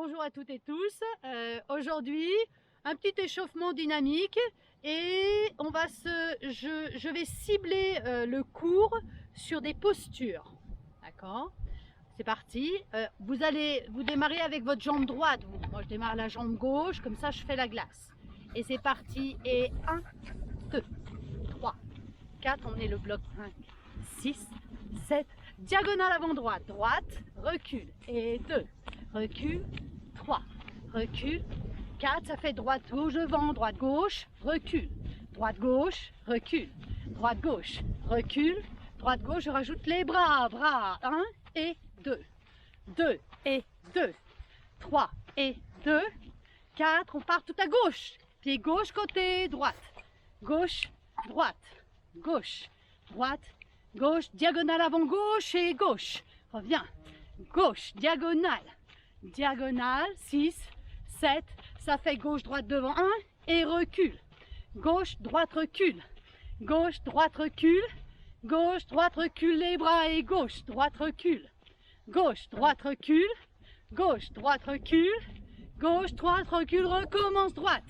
Bonjour à toutes et tous. Aujourd'hui, un petit échauffement dynamique et je vais cibler le cours sur des postures. D'accord? C'est parti. Vous allez vous démarrer avec votre jambe droite. Moi, je démarre la jambe gauche, comme ça, je fais la glace. Et c'est parti. Et 1, 2, 3, 4. On est le bloc 1, 6, 7. Diagonale avant droite. Droite, recule. Et 2. Recule, 3, recule, 4, ça fait droite-gauche devant, droite-gauche, recule, droite-gauche, recule, droite-gauche, recule, droite-gauche, je rajoute les bras, 1 et 2, 2 et 2, 3 et 2, 4, on part tout à gauche, pied gauche, côté droite, gauche, droite, gauche, droite, gauche, diagonale avant gauche et gauche, reviens, gauche, diagonale, diagonale, 6, 7, ça fait gauche, droite devant 1 et recule. Gauche, droite, recule. Gauche, droite, recule. Gauche, droite, recule les bras et gauche, droite, recule. Gauche, droite, recule. Gauche, droite, recule. Gauche, droite, recule, recommence droite.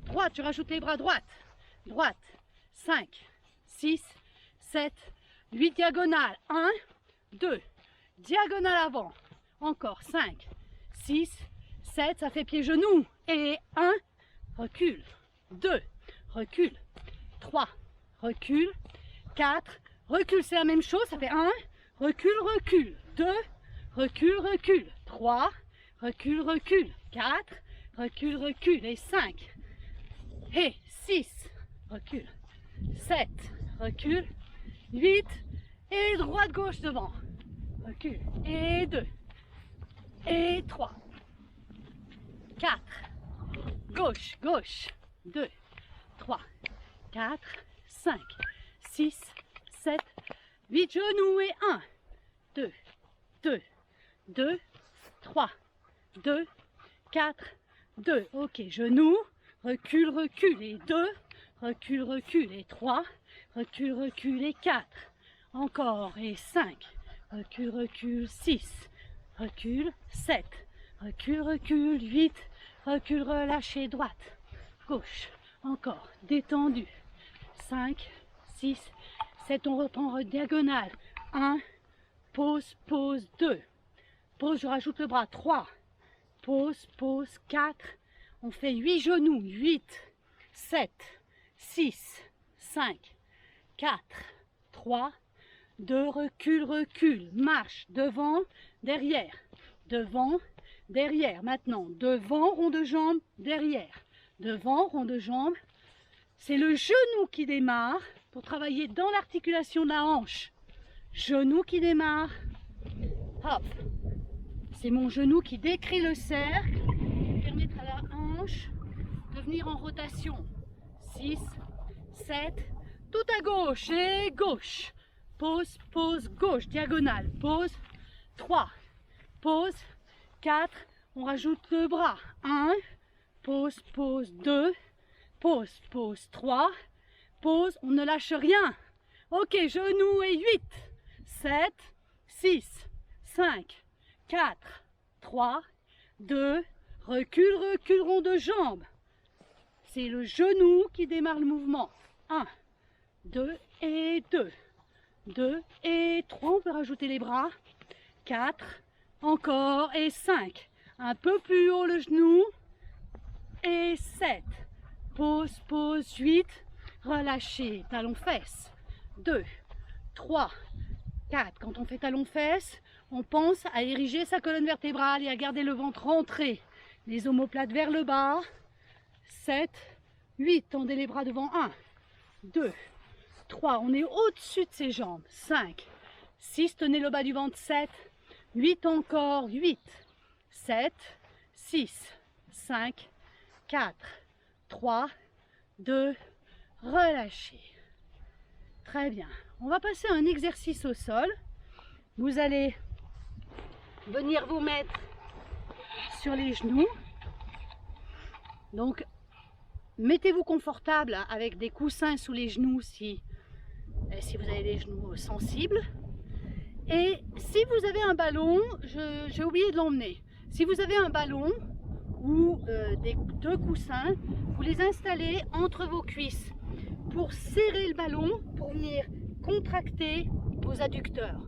Droite, je rajoute les bras, droite. Droite, 5, 6, 7, 8, diagonale, 1, 2, diagonale avant. Encore 5, 6, 7, ça fait pied-genou. Et 1, recule. 2, recule. 3, recule. 4, recule, c'est la même chose, ça fait 1, recule, recule. 2, recule, recule. 3, recule, recule. 4, recule, recule. Et 5, et 6, recule. 7, recule. 8, et droite-gauche devant. Recule. Et 2. Et 3, 4, gauche, gauche, 2, 3, 4, 5, 6, 7, 8, genoux et 1, 2, 2, 2, 3, 2, 4, 2, ok, genoux, recule, recule et 2, recule, recule et 3, recule, recule et 4, encore et 5, recule, recule, 6, recule, 7, recule, recule, 8, recule, relâchez, droite, gauche, encore, détendu, 5, 6, 7, on reprend diagonale, 1, pause, pause, 2, pause, je rajoute le bras, 3, pause, pause, 4, on fait 8 genoux, 8, 7, 6, 5, 4, 3, 2, recule, recule, marche, devant, derrière, devant, derrière. Maintenant, devant, rond de jambe, derrière, devant, rond de jambe. C'est le genou qui démarre pour travailler dans l'articulation de la hanche. Genou qui démarre, hop. C'est mon genou qui décrit le cercle, qui permettra à la hanche de venir en rotation. 6, 7, tout à gauche et gauche. Pause, pause, gauche, diagonale, pause, 3, pause, 4, on rajoute le bras, 1, pause, pause, 2, pause, pause, 3, pause, on ne lâche rien. Ok, genoux et 8, 7, 6, 5, 4, 3, 2, recule, recule, rond de jambe. C'est le genou qui démarre le mouvement. 1, 2 et 2. 2 et 3, on peut rajouter les bras, 4, encore, et 5, un peu plus haut le genou, et 7, pause, pause, 8, relâchez, talon fesses, 2, 3, 4, quand on fait talon fesses, on pense à ériger sa colonne vertébrale et à garder le ventre rentré, les omoplates vers le bas, 7, 8, tendez les bras devant, 1, 2, 3, on est au-dessus de ses jambes, 5, 6, tenez le bas du ventre, 7, 8 encore, 8, 7, 6, 5, 4, 3, 2, relâchez. Très bien, on va passer à un exercice au sol. Vous allez venir vous mettre sur les genoux. Donc, mettez-vous confortable avec des coussins sous les genoux si vous avez les genoux sensibles. Et si vous avez un ballon, j'ai oublié de l'emmener. Si vous avez un ballon ou deux coussins, vous les installez entre vos cuisses pour serrer le ballon, pour venir contracter vos adducteurs.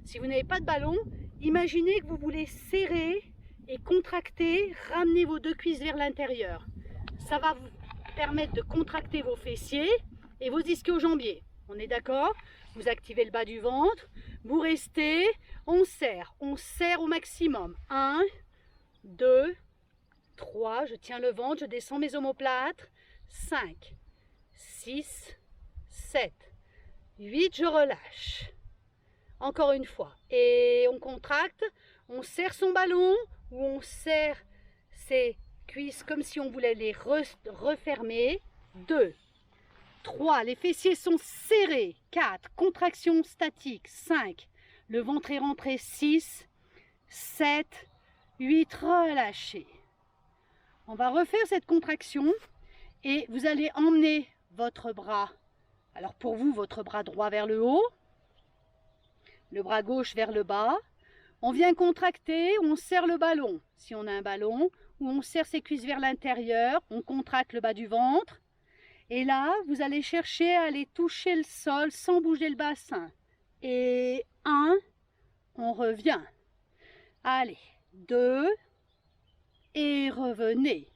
Si vous n'avez pas de ballon, imaginez que vous voulez serrer et contracter, ramener vos deux cuisses vers l'intérieur. Ça va vous permettre de contracter vos fessiers et vos ischio-jambiers. On est d'accord? Vous activez le bas du ventre, vous restez, on serre au maximum. 1, 2, 3, je tiens le ventre, je descends mes omoplates. 5, 6, 7, 8, je relâche. Encore une fois. Et on contracte, on serre son ballon ou on serre ses cuisses comme si on voulait les refermer. 2, 3, les fessiers sont serrés. 4, contraction statique. 5, le ventre est rentré. 6, 7, 8, relâchez. On va refaire cette contraction et vous allez emmener votre bras. Alors pour vous, votre bras droit vers le haut, le bras gauche vers le bas. On vient contracter, on serre le ballon, si on a un ballon, ou on serre ses cuisses vers l'intérieur, on contracte le bas du ventre. Et là, vous allez chercher à aller toucher le sol sans bouger le bassin. Et 1, on revient. Allez, 2, et revenez.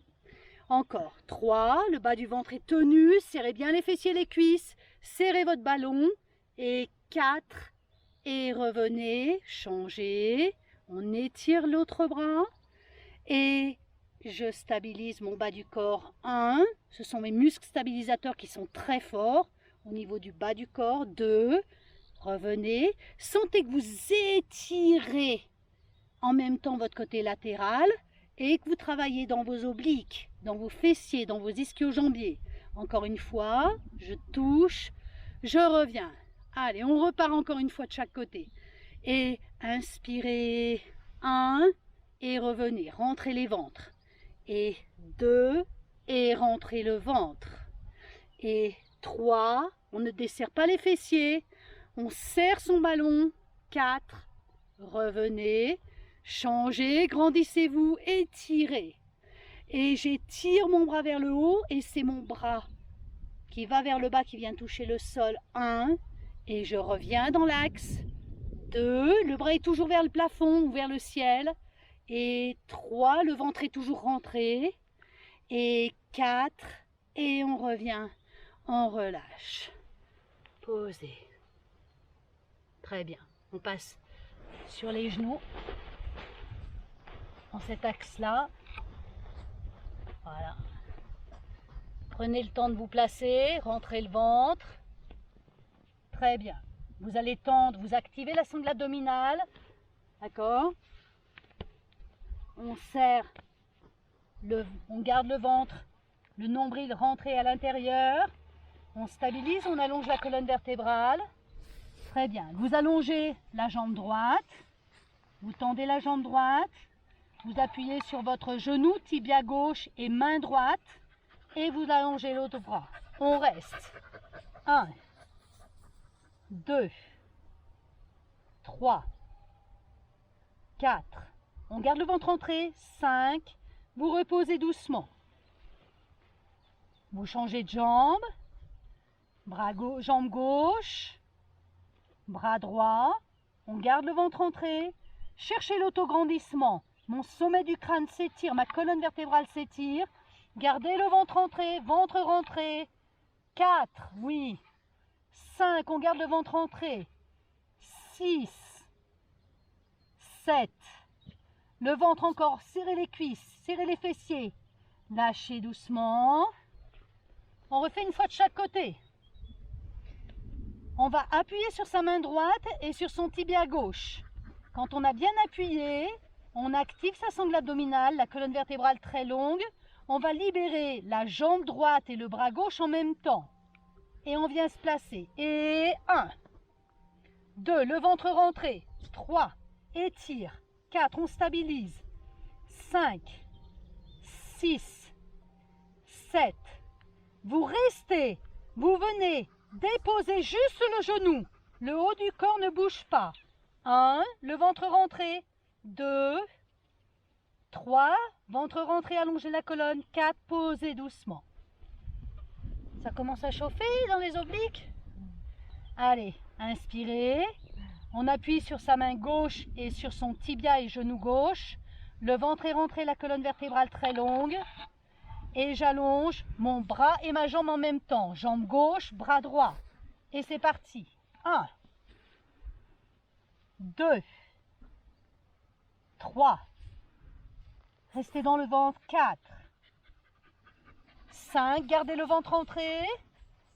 Encore 3, le bas du ventre est tenu, serrez bien les fessiers et les cuisses, serrez votre ballon. Et 4, et revenez, changez, on étire l'autre bras et je stabilise mon bas du corps. 1, ce sont mes muscles stabilisateurs qui sont très forts au niveau du bas du corps. 2, revenez, sentez que vous étirez en même temps votre côté latéral et que vous travaillez dans vos obliques, dans vos fessiers, dans vos ischio-jambiers. Encore une fois, je touche, je reviens. Allez, on repart encore une fois de chaque côté. Et inspirez, 1, et revenez, rentrez les ventres. Et 2, et rentrez le ventre. Et 3, on ne desserre pas les fessiers, on serre son ballon. 4, revenez, changez, grandissez-vous, étirez. Et j'étire mon bras vers le haut et c'est mon bras qui va vers le bas qui vient toucher le sol. 1, et je reviens dans l'axe. 2, le bras est toujours vers le plafond ou vers le ciel. Et 3, le ventre est toujours rentré. Et 4, et on revient, on relâche. Posez. Très bien. On passe sur les genoux. En cet axe-là. Voilà. Prenez le temps de vous placer, rentrez le ventre. Très bien. Vous allez tendre, vous activez la sangle abdominale. D'accord? On serre, on garde le ventre, le nombril rentré à l'intérieur. On stabilise, on allonge la colonne vertébrale. Très bien. Vous allongez la jambe droite. Vous tendez la jambe droite. Vous appuyez sur votre genou, tibia gauche et main droite. Et vous allongez l'autre bras. On reste. 1, 2, 3, 4. On garde le ventre rentré. 5. Vous reposez doucement. Vous changez de jambe. Jambe gauche. Bras droit. On garde le ventre rentré. Cherchez l'autograndissement. Mon sommet du crâne s'étire, ma colonne vertébrale s'étire. Gardez le ventre rentré. 4, oui. 5, on garde le ventre rentré. 6, 7. Le ventre encore, serrez les cuisses, serrez les fessiers. Lâchez doucement. On refait une fois de chaque côté. On va appuyer sur sa main droite et sur son tibia gauche. Quand on a bien appuyé, on active sa sangle abdominale, la colonne vertébrale très longue. On va libérer la jambe droite et le bras gauche en même temps. Et on vient se placer. Et 1, 2, le ventre rentré. 3, étire. 4, on stabilise. 5, 6, 7. Vous restez. Vous venez déposer juste le genou. Le haut du corps ne bouge pas. 1, le ventre rentré. 2, 3, ventre rentré, allongez la colonne. 4, posez doucement. Ça commence à chauffer dans les obliques. Allez, inspirez. On appuie sur sa main gauche et sur son tibia et genou gauche. Le ventre est rentré, la colonne vertébrale très longue. Et j'allonge mon bras et ma jambe en même temps. Jambe gauche, bras droit. Et c'est parti. 1, 2, 3. Restez dans le ventre. 4, 5. Gardez le ventre rentré.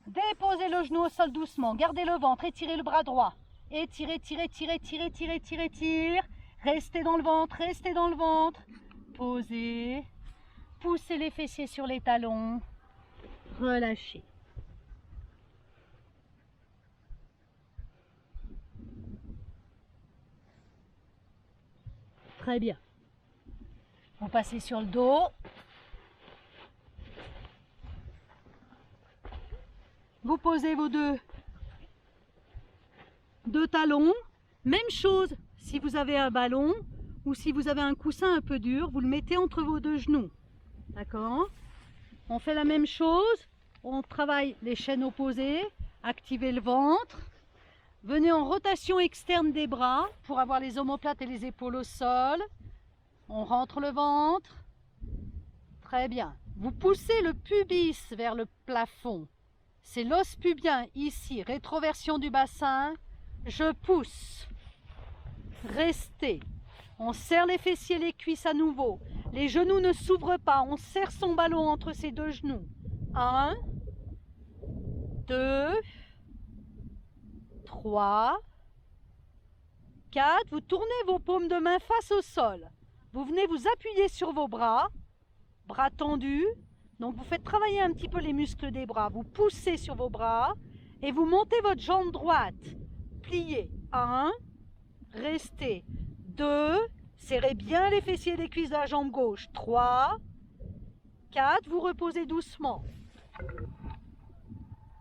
Déposez le genou au sol doucement. Gardez le ventre. Étirez le bras droit. Étirez, tirez, tirez, tirez, tirez, tirez, tirez. Restez dans le ventre. Restez dans le ventre. Posez. Poussez les fessiers sur les talons. Relâchez. Très bien. Vous passez sur le dos. Vous posez vos deux talons. Même chose si vous avez un ballon ou si vous avez un coussin un peu dur, vous le mettez entre vos deux genoux. D'accord? On fait la même chose. On travaille les chaînes opposées. Activez le ventre. Venez en rotation externe des bras pour avoir les omoplates et les épaules au sol. On rentre le ventre. Très bien. Vous poussez le pubis vers le plafond. C'est l'os pubien ici, rétroversion du bassin. Je pousse. Restez. On serre les fessiers, les cuisses à nouveau. Les genoux ne s'ouvrent pas. On serre son ballon entre ses deux genoux. 1, 2, 3, 4. Vous tournez vos paumes de main face au sol. Vous venez vous appuyer sur vos bras tendus. Donc vous faites travailler un petit peu les muscles des bras. Vous poussez sur vos bras et vous montez votre jambe droite. Pliez. 1, restez. 2, serrez bien les fessiers et les cuisses de la jambe gauche. 3, 4, vous reposez doucement.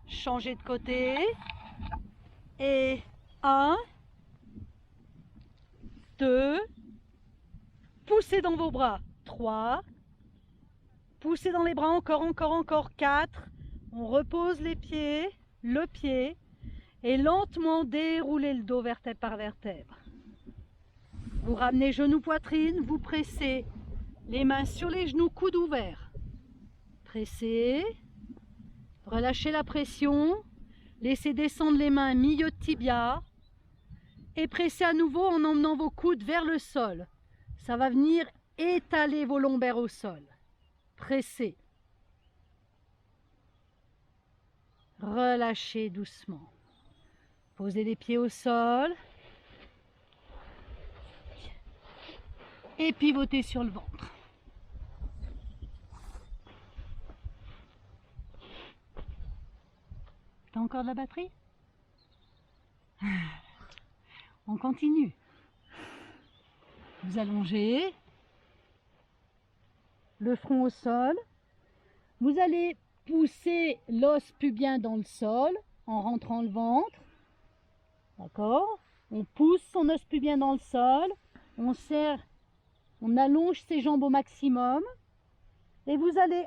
Changez de côté. Et 1, 2, poussez dans vos bras. 3, poussez dans les bras, encore. 4, on repose les pieds, le pied, et lentement déroulez le dos vertèbre par vertèbre. Vous ramenez genou poitrine, vous pressez les mains sur les genoux, coudes ouverts. Pressez, relâchez la pression, laissez descendre les mains milieu de tibia et pressez à nouveau en emmenant vos coudes vers le sol. Ça va venir étaler vos lombaires au sol. Pressez. Relâchez doucement. Posez les pieds au sol. Et pivotez sur le ventre. T'as encore de la batterie? On continue. Vous allongez le front au sol. Vous allez pousser l'os pubien dans le sol en rentrant le ventre. D'accord? On pousse son os pubien dans le sol. On serre, on allonge ses jambes au maximum. Et vous allez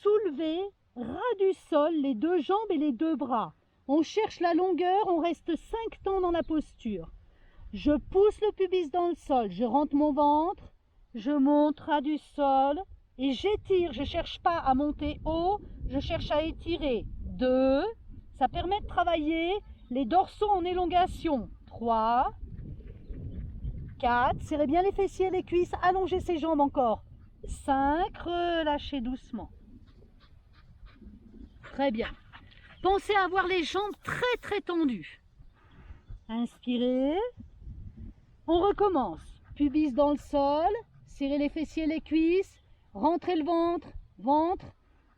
soulever ras du sol les deux jambes et les deux bras. On cherche la longueur, on reste 5 temps dans la posture. Je pousse le pubis dans le sol, je rentre mon ventre, je monte ras du sol et j'étire. Je ne cherche pas à monter haut, je cherche à étirer. 2, ça permet de travailler les dorsaux en élongation. 3, 4, serrez bien les fessiers et les cuisses, allongez ses jambes encore. 5, relâchez doucement. Très bien. Pensez à avoir les jambes très tendues. Inspirez. On recommence. Pubis dans le sol. Serrez les fessiers et les cuisses. Rentrez le ventre. Ventre.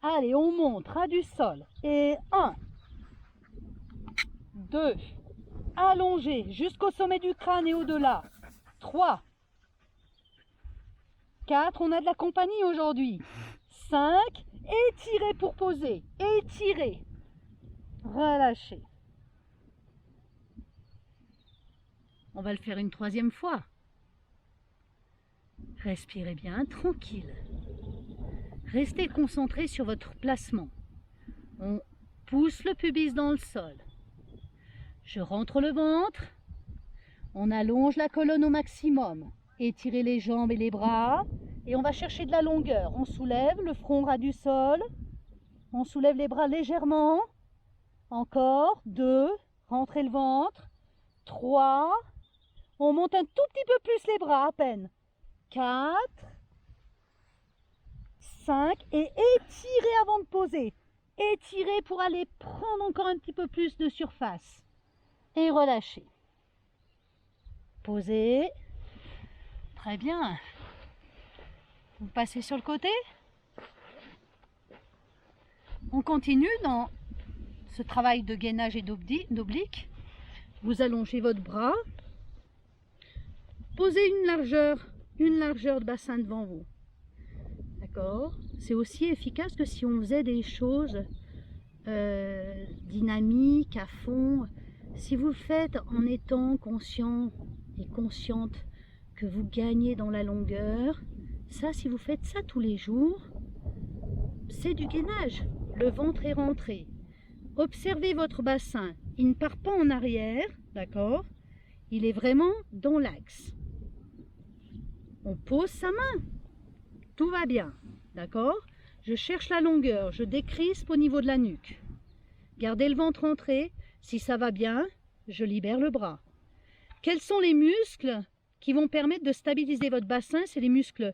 Allez, on monte ras du sol. Et 1, 2. Allongez jusqu'au sommet du crâne et au-delà. 3, 4. On a de la compagnie aujourd'hui. 5. Étirez pour poser. Étirez. Relâchez. On va le faire une 3e fois. Respirez bien, tranquille. Restez concentré sur votre placement. On pousse le pubis dans le sol. Je rentre le ventre. On allonge la colonne au maximum. Étirez les jambes et les bras. Et on va chercher de la longueur. On soulève le front ras du sol. On soulève les bras légèrement. Encore. 2. Rentrez le ventre. 3. On monte un tout petit peu plus les bras, à peine. 4. 5. Et étirez avant de poser. Étirez pour aller prendre encore un petit peu plus de surface. Et relâchez. Posez. Très bien. Vous passez sur le côté. On continue dans ce travail de gainage et d'oblique. Vous allongez votre bras. Posez une largeur de bassin devant vous. D'accord? C'est aussi efficace que si on faisait des choses dynamiques, à fond. Si vous le faites en étant conscient et consciente que vous gagnez dans la longueur, ça, si vous faites ça tous les jours, c'est du gainage. Le ventre est rentré. Observez votre bassin. Il ne part pas en arrière, d'accord? Il est vraiment dans l'axe. On pose sa main. Tout va bien, d'accord? Je cherche la longueur. Je décrispe au niveau de la nuque. Gardez le ventre rentré. Si ça va bien, je libère le bras. Quels sont les muscles qui vont permettre de stabiliser votre bassin? C'est les muscles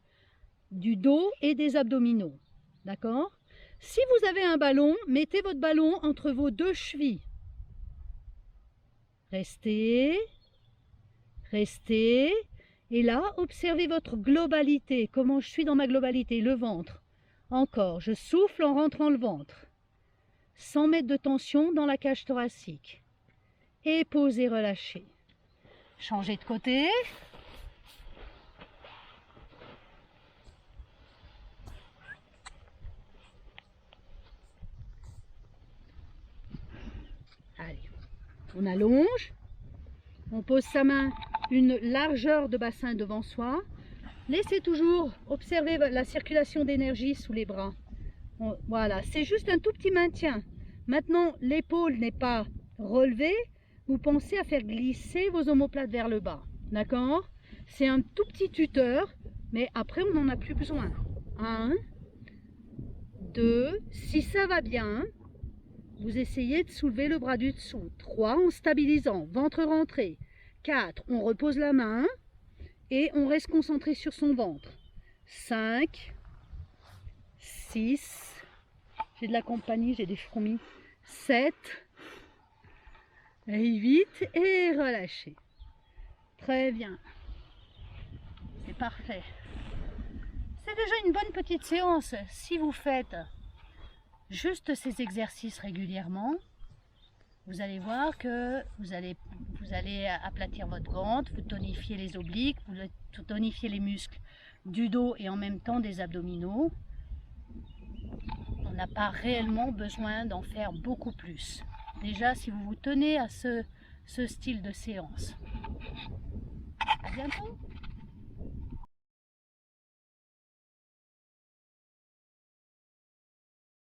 du dos et des abdominaux. D'accord? Si vous avez un ballon, mettez votre ballon entre vos deux chevilles. Restez. Restez. Et là, observez votre globalité. Comment je suis dans ma globalité? Le ventre. Encore. Je souffle en rentrant le ventre. 100 mètres de tension dans la cage thoracique. Et posez, relâchez. Changez de côté. Allez, on allonge. On pose sa main une largeur de bassin devant soi. Laissez toujours observer la circulation d'énergie sous les bras. Voilà, c'est juste un tout petit maintien. Maintenant, l'épaule n'est pas relevée. Vous pensez à faire glisser vos omoplates vers le bas. D'accord? C'est un tout petit tuteur, mais après, on n'en a plus besoin. 1, 2, si ça va bien, vous essayez de soulever le bras du dessous. 3, en stabilisant, ventre rentré. 4, on repose la main et on reste concentré sur son ventre. 5, 6, j'ai de la compagnie, j'ai des fourmis. 7, et 8 et relâchez. Très bien. C'est parfait. C'est déjà une bonne petite séance. Si vous faites juste ces exercices régulièrement, vous allez voir que vous allez aplatir votre ventre, vous tonifiez les obliques, vous tonifiez les muscles du dos et en même temps des abdominaux. On n'a pas réellement besoin d'en faire beaucoup plus. Déjà, si vous vous tenez à ce style de séance. À bientôt!